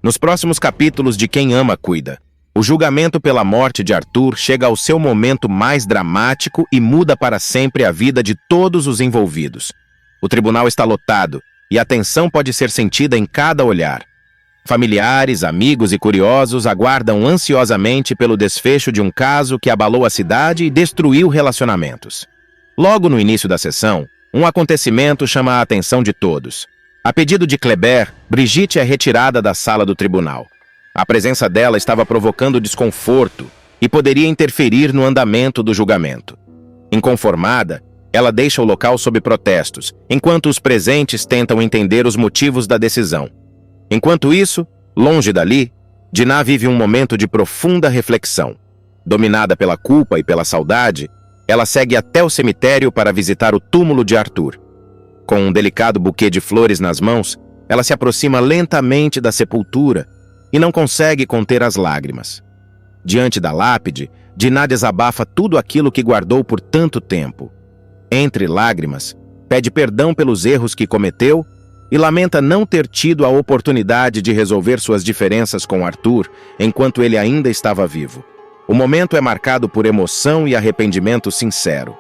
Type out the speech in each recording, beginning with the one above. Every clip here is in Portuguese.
Nos próximos capítulos de Quem Ama Cuida, o julgamento pela morte de Arthur chega ao seu momento mais dramático e muda para sempre a vida de todos os envolvidos. O tribunal está lotado e a tensão pode ser sentida em cada olhar. Familiares, amigos e curiosos aguardam ansiosamente pelo desfecho de um caso que abalou a cidade e destruiu relacionamentos. Logo no início da sessão, um acontecimento chama a atenção de todos. A pedido de Kleber, Brigitte é retirada da sala do tribunal. A presença dela estava provocando desconforto e poderia interferir no andamento do julgamento. Inconformada, ela deixa o local sob protestos, enquanto os presentes tentam entender os motivos da decisão. Enquanto isso, longe dali, Dinah vive um momento de profunda reflexão. Dominada pela culpa e pela saudade, ela segue até o cemitério para visitar o túmulo de Arthur. Com um delicado buquê de flores nas mãos, ela se aproxima lentamente da sepultura e não consegue conter as lágrimas. Diante da lápide, Dinah desabafa tudo aquilo que guardou por tanto tempo. Entre lágrimas, pede perdão pelos erros que cometeu e lamenta não ter tido a oportunidade de resolver suas diferenças com Arthur enquanto ele ainda estava vivo. O momento é marcado por emoção e arrependimento sincero.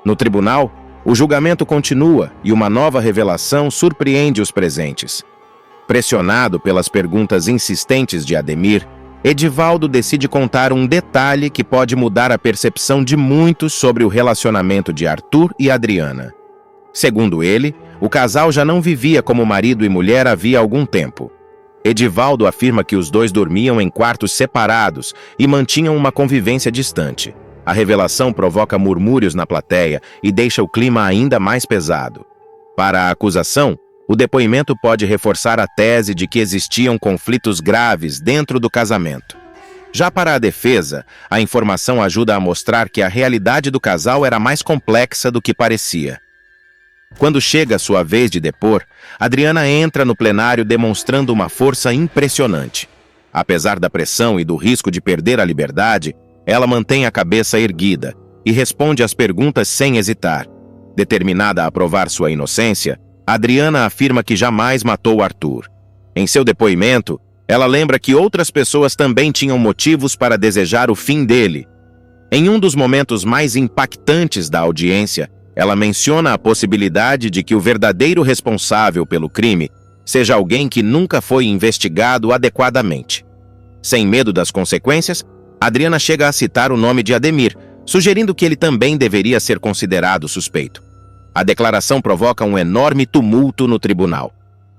No tribunal, o julgamento continua e uma nova revelação surpreende os presentes. Pressionado pelas perguntas insistentes de Ademir, Edivaldo decide contar um detalhe que pode mudar a percepção de muitos sobre o relacionamento de Arthur e Adriana. Segundo ele, o casal já não vivia como marido e mulher havia algum tempo. Edivaldo afirma que os dois dormiam em quartos separados e mantinham uma convivência distante. A revelação provoca murmúrios na plateia e deixa o clima ainda mais pesado. Para a acusação, o depoimento pode reforçar a tese de que existiam conflitos graves dentro do casamento. Já para a defesa, a informação ajuda a mostrar que a realidade do casal era mais complexa do que parecia. Quando chega a sua vez de depor, Adriana entra no plenário demonstrando uma força impressionante. Apesar da pressão e do risco de perder a liberdade, ela mantém a cabeça erguida e responde às perguntas sem hesitar. Determinada a provar sua inocência, Adriana afirma que jamais matou Arthur. Em seu depoimento, ela lembra que outras pessoas também tinham motivos para desejar o fim dele. Em um dos momentos mais impactantes da audiência, ela menciona a possibilidade de que o verdadeiro responsável pelo crime seja alguém que nunca foi investigado adequadamente. Sem medo das consequências, Adriana chega a citar o nome de Ademir, sugerindo que ele também deveria ser considerado suspeito. A declaração provoca um enorme tumulto no tribunal.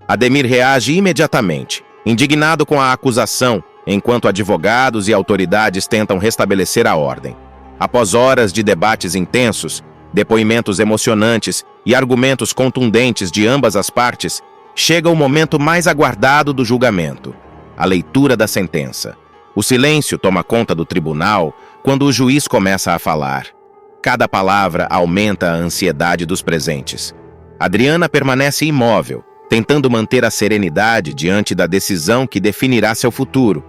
Ademir reage imediatamente, indignado com a acusação, enquanto advogados e autoridades tentam restabelecer a ordem. Após horas de debates intensos, depoimentos emocionantes e argumentos contundentes de ambas as partes, chega o momento mais aguardado do julgamento: a leitura da sentença. O silêncio toma conta do tribunal quando o juiz começa a falar. Cada palavra aumenta a ansiedade dos presentes. Adriana permanece imóvel, tentando manter a serenidade diante da decisão que definirá seu futuro.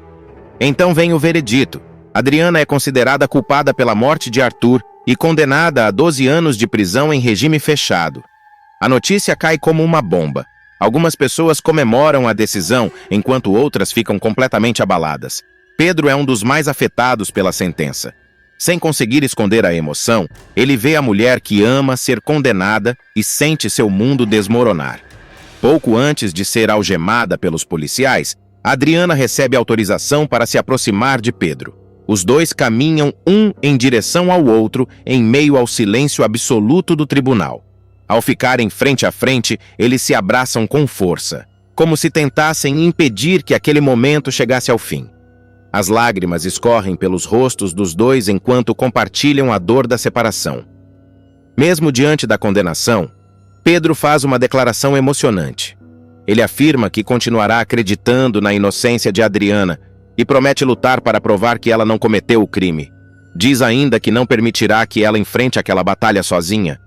Então vem o veredito. Adriana é considerada culpada pela morte de Arthur e condenada a 12 anos de prisão em regime fechado. A notícia cai como uma bomba. Algumas pessoas comemoram a decisão, enquanto outras ficam completamente abaladas. Pedro é um dos mais afetados pela sentença. Sem conseguir esconder a emoção, ele vê a mulher que ama ser condenada e sente seu mundo desmoronar. Pouco antes de ser algemada pelos policiais, Adriana recebe autorização para se aproximar de Pedro. Os dois caminham um em direção ao outro em meio ao silêncio absoluto do tribunal. Ao ficarem frente a frente, eles se abraçam com força, como se tentassem impedir que aquele momento chegasse ao fim. As lágrimas escorrem pelos rostos dos dois enquanto compartilham a dor da separação. Mesmo diante da condenação, Pedro faz uma declaração emocionante. Ele afirma que continuará acreditando na inocência de Adriana e promete lutar para provar que ela não cometeu o crime. Diz ainda que não permitirá que ela enfrente aquela batalha sozinha.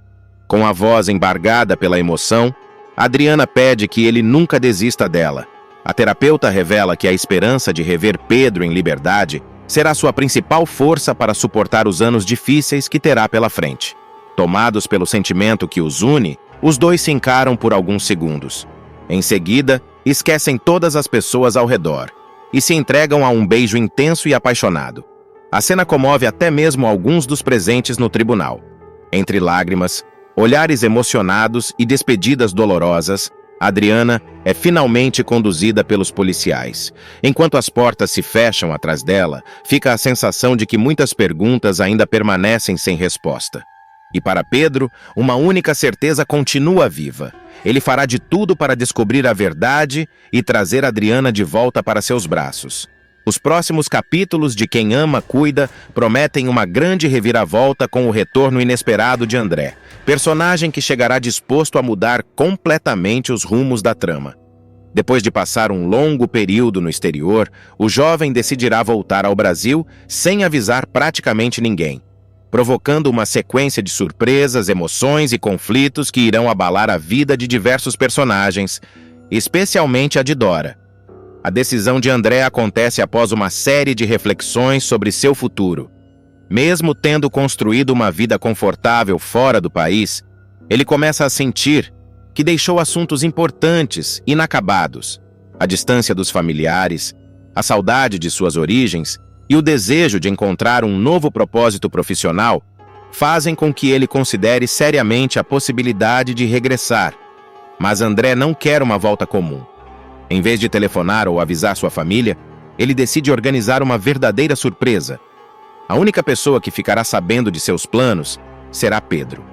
Com a voz embargada pela emoção, Adriana pede que ele nunca desista dela. A terapeuta revela que a esperança de rever Pedro em liberdade será sua principal força para suportar os anos difíceis que terá pela frente. Tomados pelo sentimento que os une, os dois se encaram por alguns segundos. Em seguida, esquecem todas as pessoas ao redor e se entregam a um beijo intenso e apaixonado. A cena comove até mesmo alguns dos presentes no tribunal. Entre lágrimas, olhares emocionados e despedidas dolorosas, Adriana é finalmente conduzida pelos policiais. Enquanto as portas se fecham atrás dela, fica a sensação de que muitas perguntas ainda permanecem sem resposta. E para Pedro, uma única certeza continua viva. Ele fará de tudo para descobrir a verdade e trazer Adriana de volta para seus braços. Os próximos capítulos de Quem Ama, Cuida prometem uma grande reviravolta com o retorno inesperado de André, personagem que chegará disposto a mudar completamente os rumos da trama. Depois de passar um longo período no exterior, o jovem decidirá voltar ao Brasil sem avisar praticamente ninguém, provocando uma sequência de surpresas, emoções e conflitos que irão abalar a vida de diversos personagens, especialmente a de Dora. A decisão de André acontece após uma série de reflexões sobre seu futuro. Mesmo tendo construído uma vida confortável fora do país, ele começa a sentir que deixou assuntos importantes inacabados. A distância dos familiares, a saudade de suas origens e o desejo de encontrar um novo propósito profissional fazem com que ele considere seriamente a possibilidade de regressar. Mas André não quer uma volta comum. Em vez de telefonar ou avisar sua família, ele decide organizar uma verdadeira surpresa. A única pessoa que ficará sabendo de seus planos será Pedro.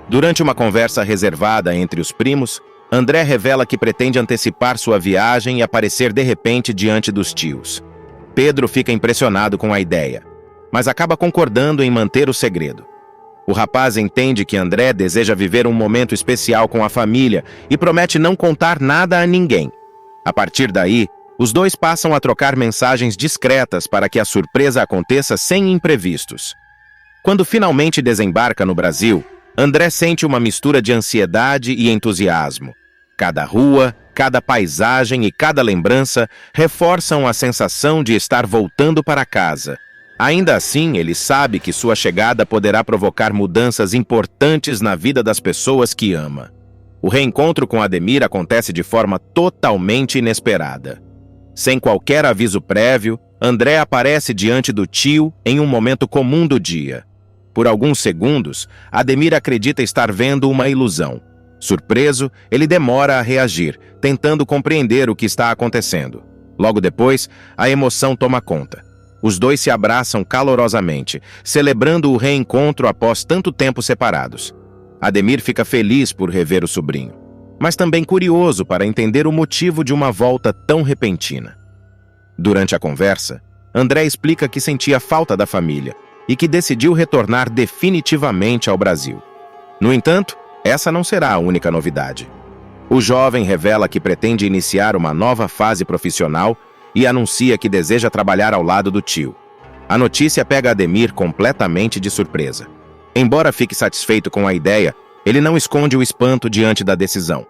Durante uma conversa reservada entre os primos, André revela que pretende antecipar sua viagem e aparecer de repente diante dos tios. Pedro fica impressionado com a ideia, mas acaba concordando em manter o segredo. O rapaz entende que André deseja viver um momento especial com a família e promete não contar nada a ninguém. A partir daí, os dois passam a trocar mensagens discretas para que a surpresa aconteça sem imprevistos. Quando finalmente desembarca no Brasil, André sente uma mistura de ansiedade e entusiasmo. Cada rua, cada paisagem e cada lembrança reforçam a sensação de estar voltando para casa. Ainda assim, ele sabe que sua chegada poderá provocar mudanças importantes na vida das pessoas que ama. O reencontro com Ademir acontece de forma totalmente inesperada. Sem qualquer aviso prévio, André aparece diante do tio em um momento comum do dia. Por alguns segundos, Ademir acredita estar vendo uma ilusão. Surpreso, ele demora a reagir, tentando compreender o que está acontecendo. Logo depois, a emoção toma conta. Os dois se abraçam calorosamente, celebrando o reencontro após tanto tempo separados. Ademir fica feliz por rever o sobrinho, mas também curioso para entender o motivo de uma volta tão repentina. Durante a conversa, André explica que sentia falta da família e que decidiu retornar definitivamente ao Brasil. No entanto, essa não será a única novidade. O jovem revela que pretende iniciar uma nova fase profissional e anuncia que deseja trabalhar ao lado do tio. A notícia pega Ademir completamente de surpresa. Embora fique satisfeito com a ideia, ele não esconde o espanto diante da decisão.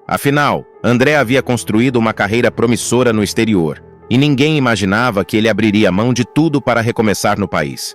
Afinal, André havia construído uma carreira promissora no exterior, e ninguém imaginava que ele abriria mão de tudo para recomeçar no país.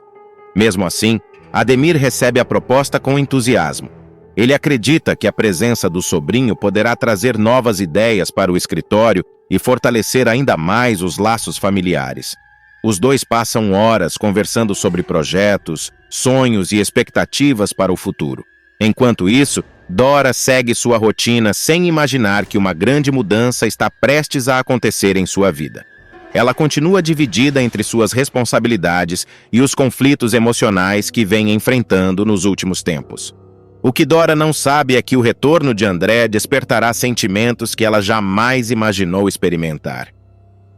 Mesmo assim, Ademir recebe a proposta com entusiasmo. Ele acredita que a presença do sobrinho poderá trazer novas ideias para o escritório e fortalecer ainda mais os laços familiares. Os dois passam horas conversando sobre projetos, sonhos e expectativas para o futuro. Enquanto isso, Dora segue sua rotina sem imaginar que uma grande mudança está prestes a acontecer em sua vida. Ela continua dividida entre suas responsabilidades e os conflitos emocionais que vem enfrentando nos últimos tempos. O que Dora não sabe é que o retorno de André despertará sentimentos que ela jamais imaginou experimentar.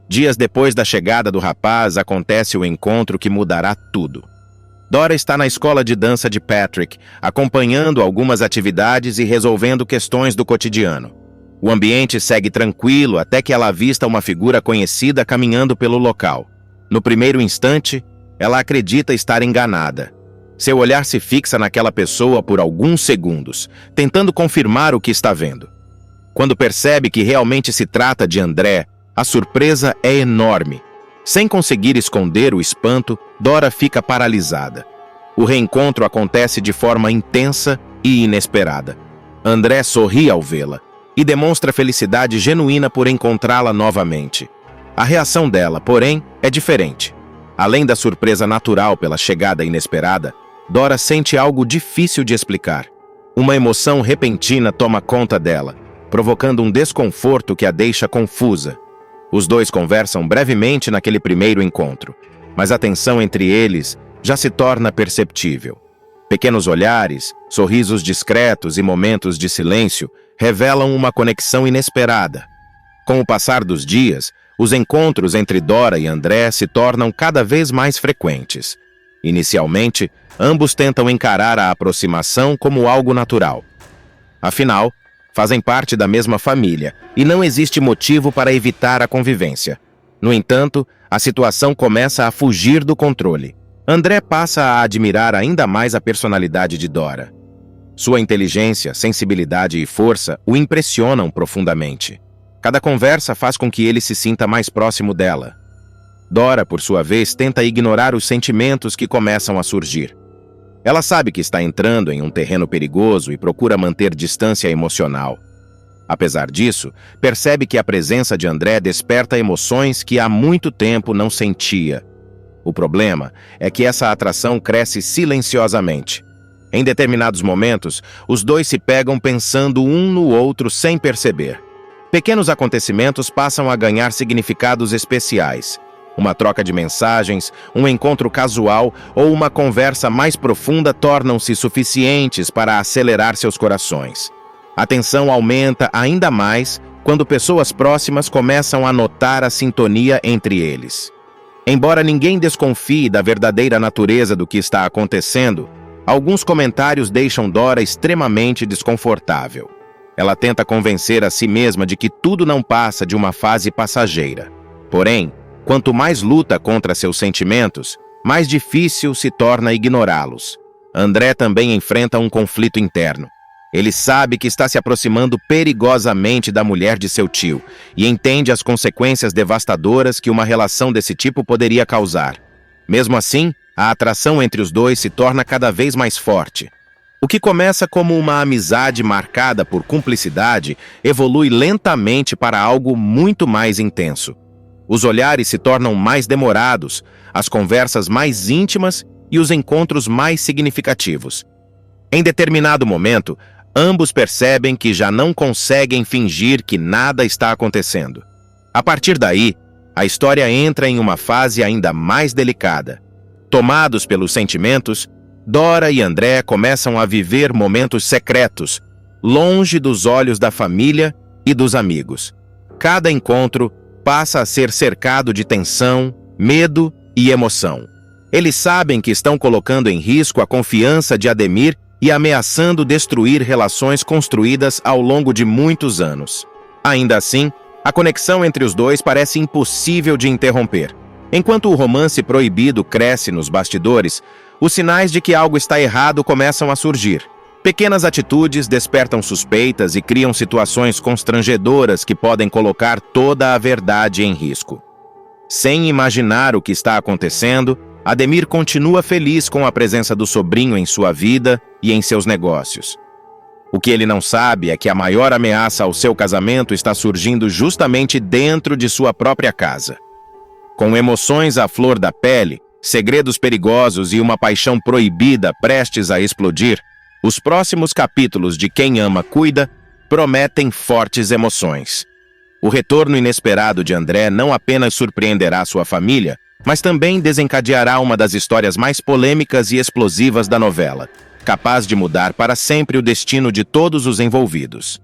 Dias depois da chegada do rapaz, acontece o encontro que mudará tudo. Dora está na escola de dança de Patrick, acompanhando algumas atividades e resolvendo questões do cotidiano. O ambiente segue tranquilo até que ela avista uma figura conhecida caminhando pelo local. No primeiro instante, ela acredita estar enganada. Seu olhar se fixa naquela pessoa por alguns segundos, tentando confirmar o que está vendo. Quando percebe que realmente se trata de André, a surpresa é enorme. Sem conseguir esconder o espanto, Dora fica paralisada. O reencontro acontece de forma intensa e inesperada. André sorri ao vê-la. e demonstra felicidade genuína por encontrá-la novamente. A reação dela, porém, é diferente. Além da surpresa natural pela chegada inesperada, Dora sente algo difícil de explicar. Uma emoção repentina toma conta dela, provocando um desconforto que a deixa confusa. Os dois conversam brevemente naquele primeiro encontro, mas a tensão entre eles já se torna perceptível. Pequenos olhares, sorrisos discretos e momentos de silêncio revelam uma conexão inesperada. Com o passar dos dias, os encontros entre Dora e André se tornam cada vez mais frequentes. Inicialmente, ambos tentam encarar a aproximação como algo natural. Afinal, fazem parte da mesma família e não existe motivo para evitar a convivência. No entanto, a situação começa a fugir do controle. André passa a admirar ainda mais a personalidade de Dora. Sua inteligência, sensibilidade e força o impressionam profundamente. Cada conversa faz com que ele se sinta mais próximo dela. Dora, por sua vez, tenta ignorar os sentimentos que começam a surgir. Ela sabe que está entrando em um terreno perigoso e procura manter distância emocional. Apesar disso, percebe que a presença de André desperta emoções que há muito tempo não sentia. O problema é que essa atração cresce silenciosamente. Em determinados momentos, os dois se pegam pensando um no outro sem perceber. Pequenos acontecimentos passam a ganhar significados especiais. Uma troca de mensagens, um encontro casual ou uma conversa mais profunda tornam-se suficientes para acelerar seus corações. A tensão aumenta ainda mais quando pessoas próximas começam a notar a sintonia entre eles. Embora ninguém desconfie da verdadeira natureza do que está acontecendo, alguns comentários deixam Dora extremamente desconfortável. Ela tenta convencer a si mesma de que tudo não passa de uma fase passageira. Porém, quanto mais luta contra seus sentimentos, mais difícil se torna ignorá-los. André também enfrenta um conflito interno. Ele sabe que está se aproximando perigosamente da mulher de seu tio e entende as consequências devastadoras que uma relação desse tipo poderia causar. Mesmo assim, a atração entre os dois se torna cada vez mais forte. O que começa como uma amizade marcada por cumplicidade evolui lentamente para algo muito mais intenso. Os olhares se tornam mais demorados, as conversas mais íntimas e os encontros mais significativos. Em determinado momento, ambos percebem que já não conseguem fingir que nada está acontecendo. A partir daí, a história entra em uma fase ainda mais delicada. Tomados pelos sentimentos, Dora e André começam a viver momentos secretos, longe dos olhos da família e dos amigos. Cada encontro passa a ser cercado de tensão, medo e emoção. Eles sabem que estão colocando em risco a confiança de Ademir e ameaçando destruir relações construídas ao longo de muitos anos. Ainda assim, a conexão entre os dois parece impossível de interromper. Enquanto o romance proibido cresce nos bastidores, os sinais de que algo está errado começam a surgir. Pequenas atitudes despertam suspeitas e criam situações constrangedoras que podem colocar toda a verdade em risco. Sem imaginar o que está acontecendo, Ademir continua feliz com a presença do sobrinho em sua vida e em seus negócios. O que ele não sabe é que a maior ameaça ao seu casamento está surgindo justamente dentro de sua própria casa. Com emoções à flor da pele, segredos perigosos e uma paixão proibida prestes a explodir, os próximos capítulos de Quem Ama Cuida prometem fortes emoções. O retorno inesperado de André não apenas surpreenderá sua família, mas também desencadeará uma das histórias mais polêmicas e explosivas da novela, capaz de mudar para sempre o destino de todos os envolvidos.